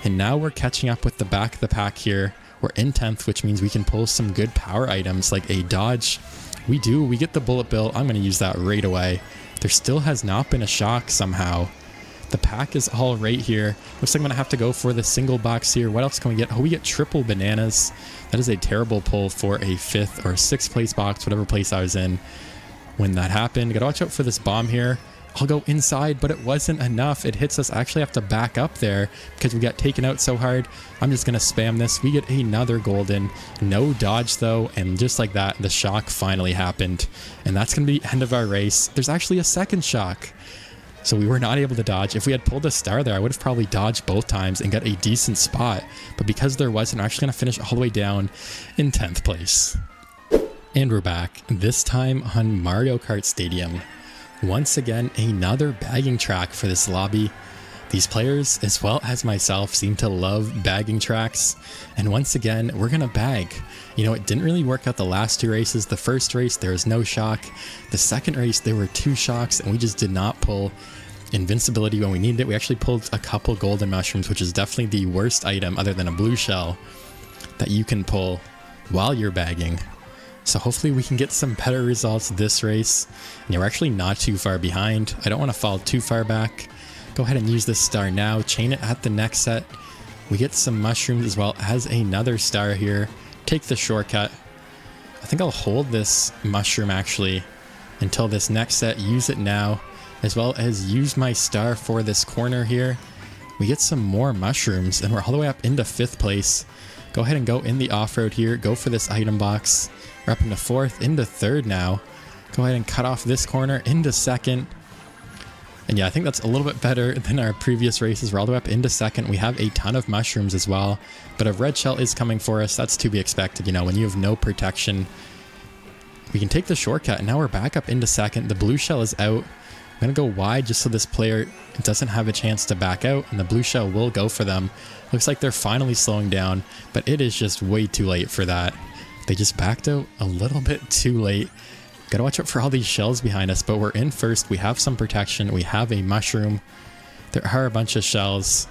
And now we're catching up with the back of the pack here. We're in 10th, which means we can pull some good power items like a dodge. We get the bullet bill. I'm going to use that right away. There still has not been a shock somehow. The pack is all right here. Looks like I'm going to have to go for the single box here. What else can we get? Oh, we get triple bananas. That is a terrible pull for a 5th or 6th place box, whatever place I was in when that happened. Got to watch out for this bomb here. I'll go inside, but it wasn't enough. It hits us. I actually have to back up there because we got taken out so hard. I'm just going to spam this. We get another golden. No dodge, though. And just like that, the shock finally happened. And that's going to be the end of our race. There's actually a second shock. So we were not able to dodge. If we had pulled a star there, I would have probably dodged both times and got a decent spot. But because there wasn't, I'm actually going to finish all the way down in 10th place. And we're back, this time on Mario Kart Stadium. Once again, another bagging track for this lobby. These players, as well as myself, seem to love bagging tracks, and once again, we're gonna bag. You know, it didn't really work out the last 2 races. The first race, there was no shock. The second race, there were 2 shocks, and we just did not pull invincibility when we needed it. We actually pulled a couple golden mushrooms, which is definitely the worst item, other than a blue shell, that you can pull while you're bagging. So hopefully we can get some better results this race. And we're actually not too far behind. I don't want to fall too far back. Go ahead and use this star now, chain it at the next set. We get some mushrooms as well as another star here. Take the shortcut. I think I'll hold this mushroom actually until this next set, use it now, as well as use my star for this corner here. We get some more mushrooms and we're all the way up into 5th place. Go ahead and go in the off-road here, go for this item box. We're up into 4th, into 3rd now. Go ahead and cut off this corner into 2nd. And yeah, I think that's a little bit better than our previous races. We're all the way up into 2nd. We have a ton of mushrooms as well, but a red shell is coming for us. That's to be expected. You know, when you have no protection, we can take the shortcut. And now we're back up into 2nd. The blue shell is out. I'm going to go wide just so this player doesn't have a chance to back out, and the blue shell will go for them. Looks like they're finally slowing down, but it is just way too late for that. They just backed out a little bit too late. Gotta watch out for all these shells behind us, but we're in 1st. We have some protection. We have a mushroom. There are a bunch of shells.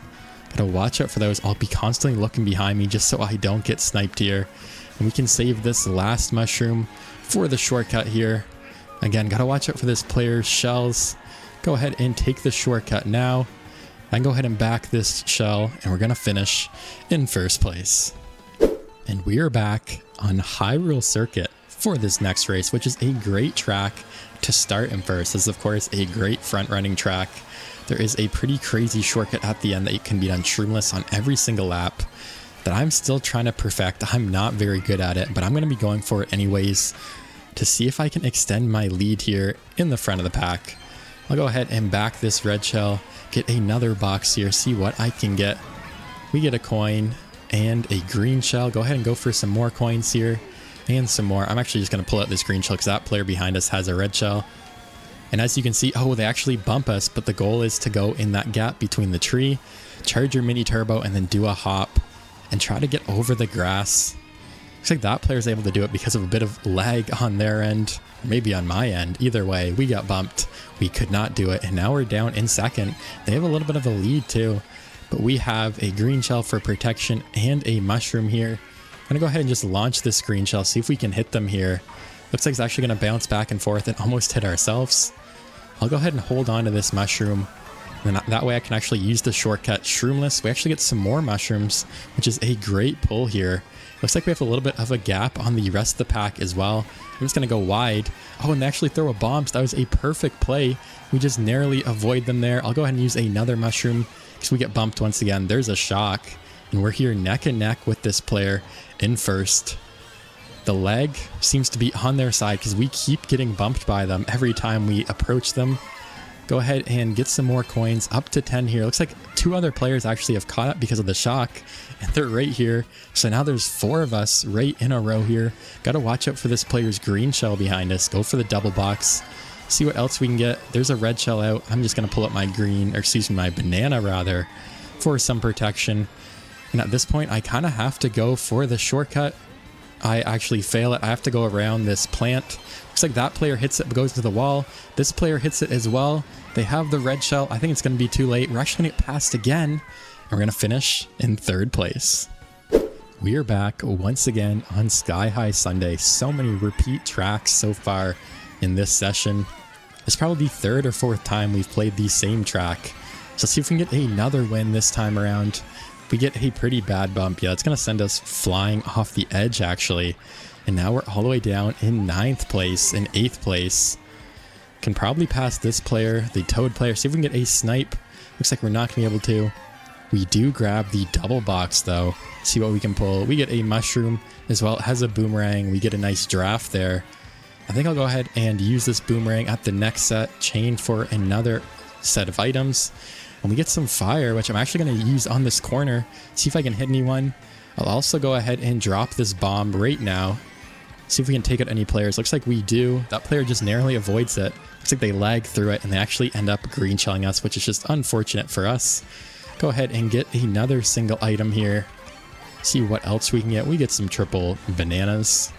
Gotta watch out for those. I'll be constantly looking behind me just so I don't get sniped here. And we can save this last mushroom for the shortcut here. Again, gotta watch out for this player's shells. Go ahead and take the shortcut now. And go ahead and back this shell, and we're gonna finish in 1st place. And we are back on Hyrule Circuit for this next race, which is a great track to start in 1st. This is of course a great front running track. There is a pretty crazy shortcut at the end that can be done shroomless on every single lap that I'm still trying to perfect. I'm not very good at it, but I'm going to be going for it anyways to see if I can extend my lead here in the front of the pack. I'll go ahead and back this red shell, get another box here, see what I can get. We get a coin and a green shell. Go ahead and go for some more coins here. And some more. I'm actually just going to pull out this green shell because that player behind us has a red shell. And as you can see, oh, they actually bump us, but the goal is to go in that gap between the tree, charge your mini turbo, and then do a hop and try to get over the grass. Looks like that player is able to do it because of a bit of lag on their end, maybe on my end. Either way, we got bumped. We could not do it, and now we're down in 2nd. They have a little bit of a lead too, but we have a green shell for protection and a mushroom here. I'm going to go ahead and just launch this green shell, see if we can hit them here. Looks like it's actually going to bounce back and forth and almost hit ourselves. I'll go ahead and hold on to this mushroom. And then that way I can actually use the shortcut shroomless. We actually get some more mushrooms, which is a great pull here. Looks like we have a little bit of a gap on the rest of the pack as well. I'm just going to go wide. Oh, and they actually throw a bomb, so that was a perfect play. We just narrowly avoid them there. I'll go ahead and use another mushroom because we get bumped once again. There's a shock. And we're here neck and neck with this player in 1st. The leg seems to be on their side because we keep getting bumped by them every time we approach them. Go ahead and get some more coins, up to 10 here. Looks like 2 other players actually have caught up because of the shock, and they're right here. So now there's 4 of us right in a row here. Got to watch out for this player's green shell behind us. Go for the double box. See what else we can get. There's a red shell out. I'm just going to pull up my my banana rather, for some protection. And at this point, I kind of have to go for the shortcut. I actually fail it. I have to go around this plant. Looks like that player hits it, goes to the wall. This player hits it as well. They have the red shell. I think it's going to be too late. We're actually going to get passed again. And we're going to finish in 3rd place. We are back once again on Sky High Sunday. So many repeat tracks so far in this session. It's probably the 3rd or 4th time we've played the same track. So let's see if we can get another win this time around. We get a pretty bad bump. Yeah, it's going to send us flying off the edge, actually. And now we're all the way down in 9th place, in 8th place. Can probably pass this player, the Toad player. See if we can get a snipe. Looks like we're not going to be able to. We do grab the double box, though. See what we can pull. We get a mushroom as well as a boomerang. We get a nice draft there. I think I'll go ahead and use this boomerang at the next set. Chain for another set of items. And we get some fire, which I'm actually going to use on this corner. See if I can hit anyone. I'll also go ahead and drop this bomb right now. See if we can take out any players. Looks like we do. That player just narrowly avoids it. Looks like they lag through it and they actually end up green shelling us, which is just unfortunate for us. Go ahead and get another single item here. See what else we can get. We get some triple bananas.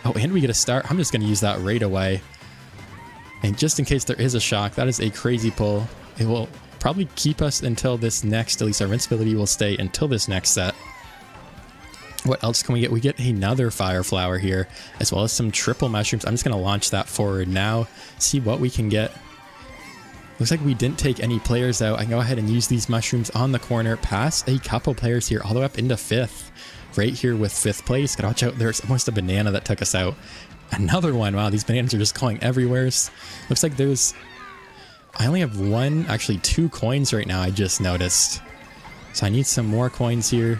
Oh, and we get a star. I'm just going to use that right away. And just in case there is a shock, that is a crazy pull. It will probably keep us until this next, at least our invincibility will stay until this next set. What else can we get? We get another fire flower here, as well as some triple mushrooms. I'm just going to launch that forward now, see what we can get. Looks like we didn't take any players out. I can go ahead and use these mushrooms on the corner, pass a couple players here, all the way up into 5th. Right here with 5th place. Gotta watch out, there's almost a banana that took us out. Another one. Wow, these bananas are just going everywhere. Looks like there's... I only have actually 2 coins right now, I just noticed. So I need some more coins here.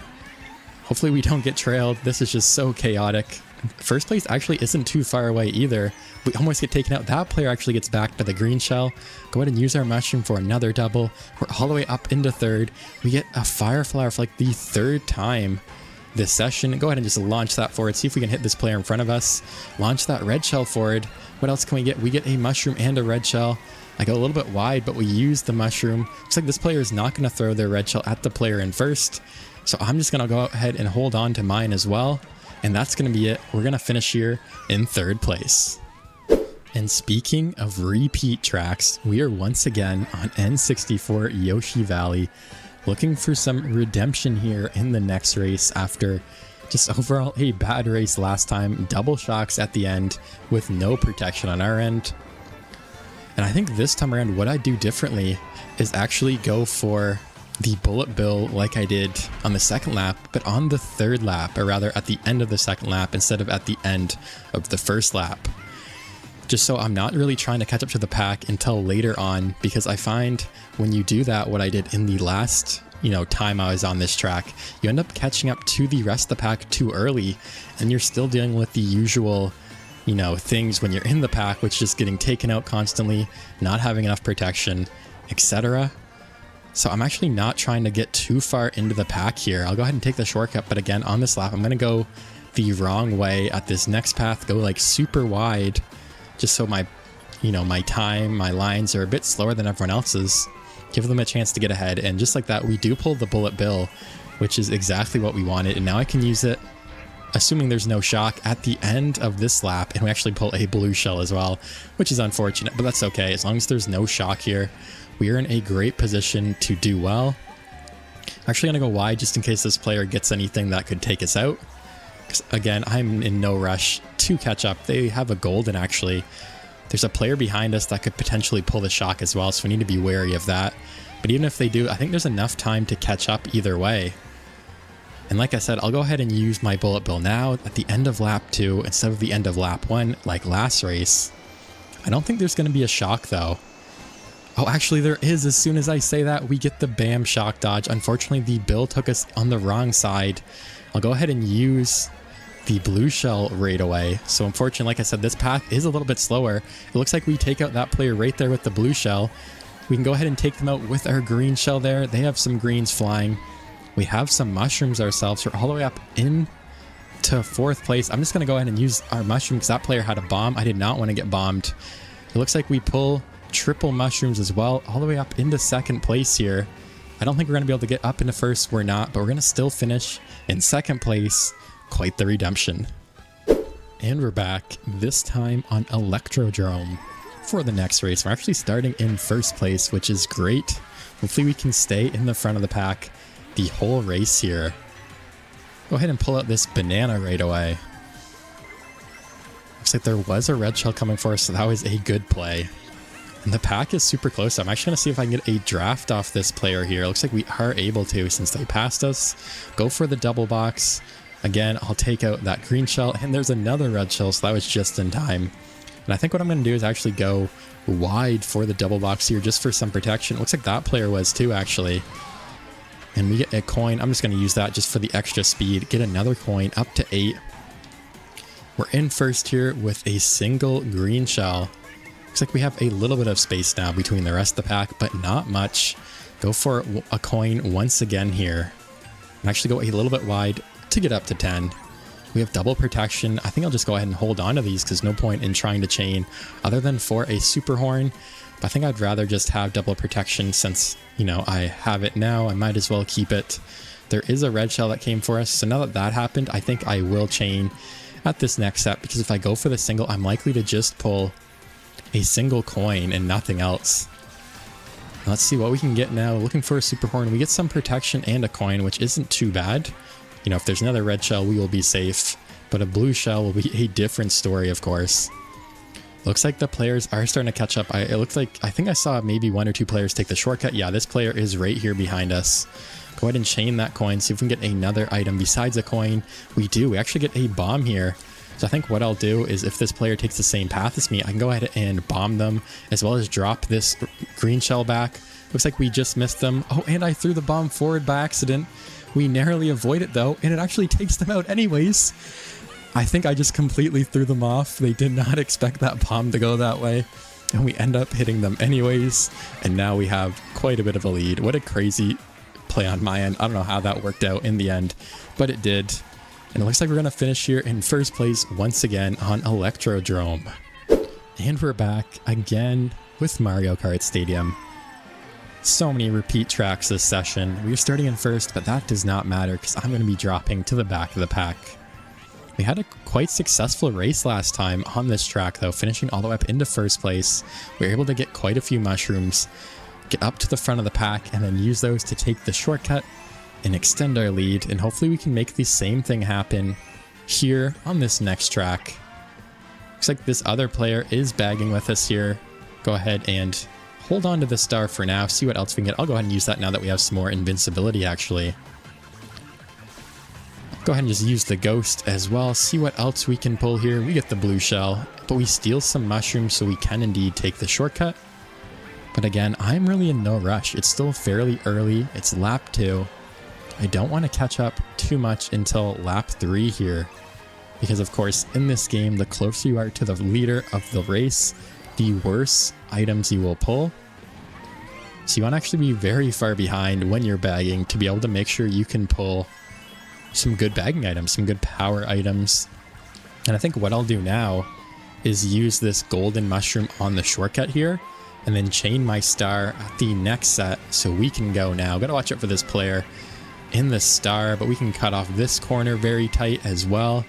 Hopefully we don't get trailed. This is just so chaotic. First place actually isn't too far away either. We almost get taken out. That player actually gets back to the green shell. Go ahead and use our mushroom for another double. We're all the way up into 3rd. We get a fire flower for like the 3rd time this session. Go ahead and just launch that forward. See if we can hit this player in front of us. Launch that red shell forward. What else can we get? We get a mushroom and a red shell. I go a little bit wide, but we use the mushroom. Looks like this player is not going to throw their red shell at the player in first. So I'm just going to go ahead and hold on to mine as well. And that's going to be it. We're going to finish here in 3rd place. And speaking of repeat tracks, we are once again on N64 Yoshi Valley, looking for some redemption here in the next race after just overall a bad race last time. Double shocks at the end with no protection on our end. And I think this time around what I do differently is actually go for the bullet bill like I did on the 2nd lap, but on the 3rd lap, or rather at the end of the 2nd lap instead of at the end of the 1st lap. Just so I'm not really trying to catch up to the pack until later on, because I find when you do that, what I did in the last, time I was on this track, you end up catching up to the rest of the pack too early, and you're still dealing with the usual, things when you're in the pack, which is just getting taken out constantly, not having enough protection, etc. So I'm actually not trying to get too far into the pack here. I'll go ahead and take the shortcut, but again, on this lap, I'm going to go the wrong way at this next path, go like super wide, just so my lines are a bit slower than everyone else's. Give them a chance to get ahead, and just like that, we do pull the bullet bill, which is exactly what we wanted, and now I can use it, assuming there's no shock, at the end of this lap, and we actually pull a blue shell as well, which is unfortunate, but that's okay. As long as there's no shock here, we are in a great position to do well. I'm actually going to go wide just in case this player gets anything that could take us out. Because again, I'm in no rush to catch up. They have a golden actually. There's a player behind us that could potentially pull the shock as well, so we need to be wary of that. But even if they do, I think there's enough time to catch up either way. And like I said, I'll go ahead and use my bullet bill now at the end of lap 2 instead of the end of lap 1 like last race. I don't think there's going to be a shock though. Oh, actually there is. As soon as I say that, we get the BAM shock dodge. Unfortunately, the bill took us on the wrong side. I'll go ahead and use the blue shell right away. So unfortunately, like I said, this path is a little bit slower. It looks like we take out that player right there with the blue shell. We can go ahead and take them out with our green shell there. They have some greens flying. We have some mushrooms ourselves. We're all the way up into 4th place. I'm just going to go ahead and use our mushroom because that player had a bomb. I did not want to get bombed. It looks like we pull triple mushrooms as well, all the way up into 2nd place here. I don't think we're going to be able to get up into 1st. We're not, but we're going to still finish in 2nd place. Quite the redemption. And we're back, this time on Electrodrome for the next race. We're actually starting in 1st place, which is great. Hopefully we can stay in the front of the pack the whole race here. Go ahead and pull out this banana right away. Looks like there was a red shell coming for us, so that was a good play. And the pack is super close. I'm actually going to see if I can get a draft off this player here. Looks like we are able to since they passed us. Go for the double box. Again, I'll take out that green shell, and there's another red shell, so that was just in time. And I think what I'm going to do is actually go wide for the double box here just for some protection. It looks like that player was too, actually. And we get a coin. I'm just going to use that just for the extra speed. Get another coin up to 8. We're in 1st here with a single green shell. Looks like we have a little bit of space now between the rest of the pack, but not much. Go for a coin once again here. And actually go a little bit wide to get up to 10. We have double protection. I think I'll just go ahead and hold on to these because no point in trying to chain other than for a super horn. But I think I'd rather just have double protection since, you know, I have it now. I might as well keep it. There is a red shell that came for us. So now that that happened, I think I will chain at this next set because if I go for the single, I'm likely to just pull a single coin and nothing else. Let's see what we can get now. Looking for a super horn. We get some protection and a coin, which isn't too bad. You know, if there's another red shell, we will be safe. But a blue shell will be a different story, of course. Looks like the players are starting to catch up. It looks like, I think I saw maybe 1 or 2 players take the shortcut. Yeah, this player is right here behind us. Go ahead and chain that coin. See if we can get another item besides a coin. We do. We actually get a bomb here. So I think what I'll do is if this player takes the same path as me, I can go ahead and bomb them as well as drop this green shell back. Looks like we just missed them. Oh, and I threw the bomb forward by accident. We narrowly avoid it though, and it actually takes them out anyways. I think I just completely threw them off. They did not expect that bomb to go that way. And we end up hitting them anyways. And now we have quite a bit of a lead. What a crazy play on my end. I don't know how that worked out in the end, but it did. And it looks like we're going to finish here in first place once again on Electrodrome. And we're back again with Mario Kart Stadium. So many repeat tracks this session. We're starting in first, but that does not matter because I'm going to be dropping to the back of the pack. We had a quite successful race last time on this track though, finishing all the way up into first place. We were able to get quite a few mushrooms, get up to the front of the pack, and then use those to take the shortcut and extend our lead, and hopefully we can make the same thing happen here on this next track. Looks like this other player is bagging with us here. Go ahead and hold on to the star for now, see what else we can get. I'll go ahead and use that now that we have some more invincibility actually. Go ahead and just use the ghost as well, see what else we can pull here. We get the blue shell, but we steal some mushrooms so we can indeed take the shortcut. But again, I'm really in no rush. It's still fairly early. It's lap 2. I don't want to catch up too much until lap 3 here, because of course in this game, the closer you are to the leader of the race, the worse items you will pull. So you want to actually be very far behind when you're bagging to be able to make sure you can pull some good bagging items, some good power items. And I think what I'll do now is use this golden mushroom on the shortcut here and then chain my star at the next set so we can go now. Gotta watch out for this player in the star, but we can cut off this corner very tight as well.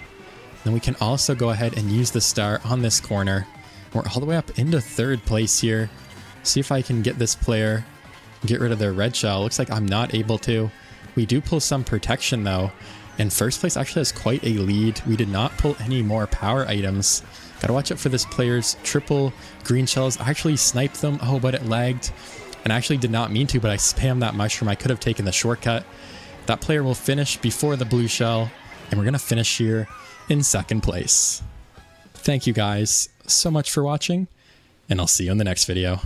Then we can also go ahead and use the star on this corner. We're all the way up into third place here. See if I can get this player, get rid of their red shell. Looks like I'm not able to. We do pull some protection though, and first place actually has quite a lead. We did not pull any more power items. Gotta watch out for this player's triple green shells. I actually sniped them. Oh, but it lagged. And I actually did not mean to, but I spammed that mushroom. I could have taken the shortcut. That player will finish before the blue shell, and we're gonna finish here in second place. Thank you guys so much for watching, and I'll see you in the next video.